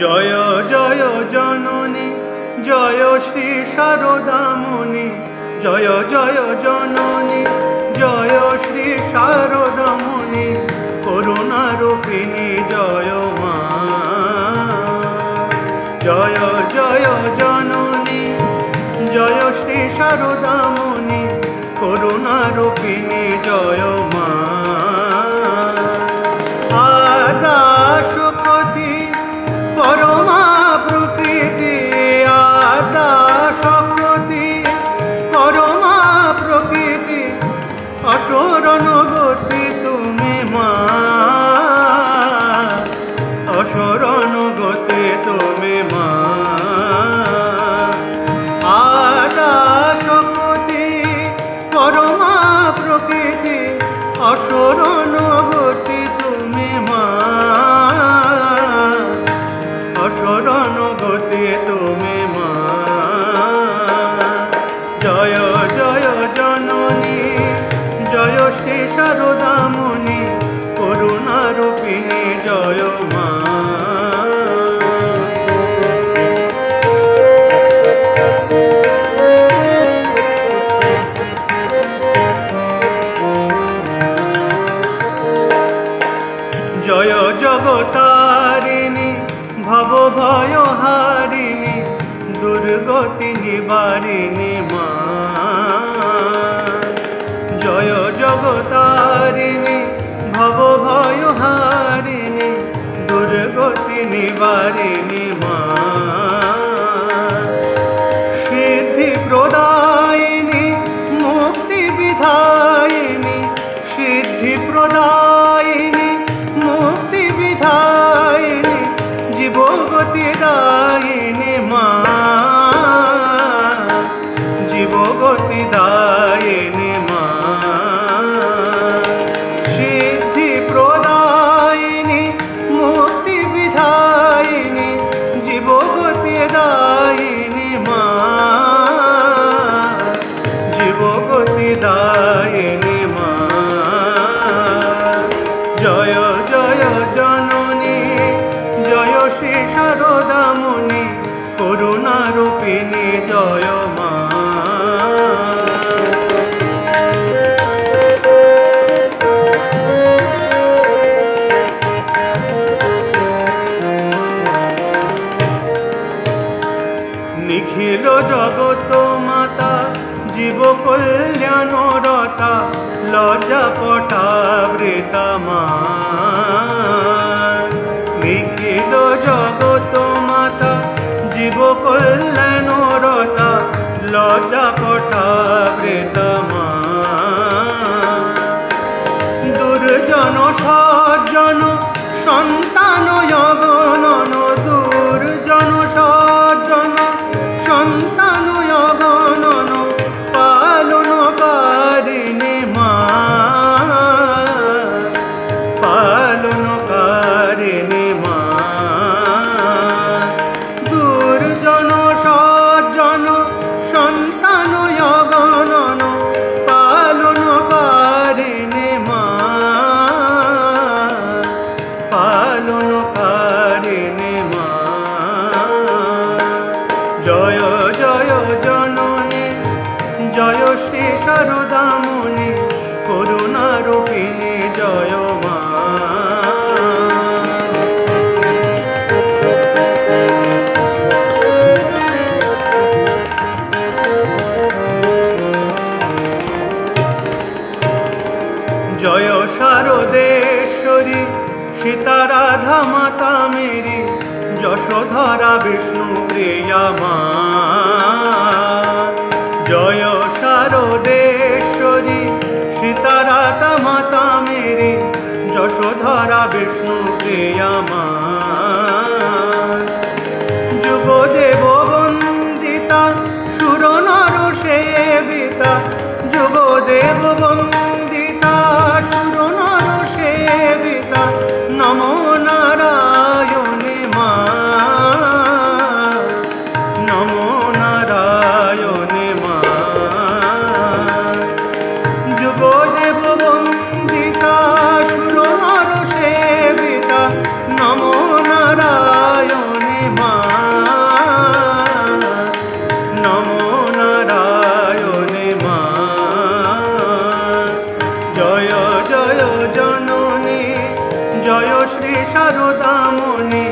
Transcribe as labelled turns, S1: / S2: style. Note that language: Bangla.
S1: জয় জয় জননী জয় শ্রী শারদামণি, জয় জয় জননী জয় শ্রী শারদামণি, করুণারূপিণী জয় মা। জয় জয় জননী জয় শ্রী শারদামণি, করুণারূপিণী জয় মা। আদাশকতি পরমা প্রকৃতি, আদাশকতি পরমা প্রকৃতি, অসরণ গতি তুমি মা, অসরণ গতি তুমি মা। আদাশকতি পরমা প্রকৃতি, অসরণ গতি তুমি মা, অসরণ গতি তুমি মা। জয় জয় জননী জয় শ্রী শারদামণি, করুণারূপিণী জয় মা। জয় জগতারিণী ভব ভয় হারিণী, দুর্গতি নিবারিণী মা। জয় জগতারিণী ভব ভয় হারিণী, দুর্গতি নিবারিণী মা। সিদ্ধি প্রদায়িনী মুক্তি বিধায়িনী, সিদ্ধি প্রদায়িনী মুক্তি বিধায়িনী, জীবগতি দায়িনী মা, জীবগতি দায়িনী মা। সিদ্ধি প্রদায়িনী মুক্তি বিধায়িনী, জীবগতি দায়িনী মা, জীবগতি দায়িনী মা। জয় জয় জননী জয় শ্রী শারদামণি, করুণারূপিণী জয় মা। নিখিল জগত মাতা জীব কল্যাণ রতা, লজ্জা পটাবৃতা মা। নিখিল জগত মাতা জীব কল্যাণ রতা, লজ্জা পটাবৃতা মা। দুর্জন সজ্জন সন্তান অগণন, দুর্জন সজ্জন সন্তান অগণন, পালনকারিণী মা, পালনকারিণী মা। দুর্জন সজ্জন সন্তান অগণন, পালনকারিণী মা, পালনকারিণী মা। জয় জয় জননী জয় শ্রী শারদামণি, করুণারূপিণী জয় মা। জয় শারদেশ্বরী সীতা রাধা মাতা মেরি, যশোধরা বিষ্ণু প্রিয়া মা। জয় শারদেশ্বরী সীতা রাধা মাতা মেরি, যশোধরা বিষ্ণু প্রিয়া মা। যুগদেব বন্দিতা সুর নর সেবিতা, যুগদেব বন্দিতা সুর নর সেবিতা, নমো নারায়ণী মা, নমো নারায়ণী মা। যুগদেব বন্দিতা সুর নর সেবিতা, নমো জয় জয় জননী, জয় শ্রী শারদামণি।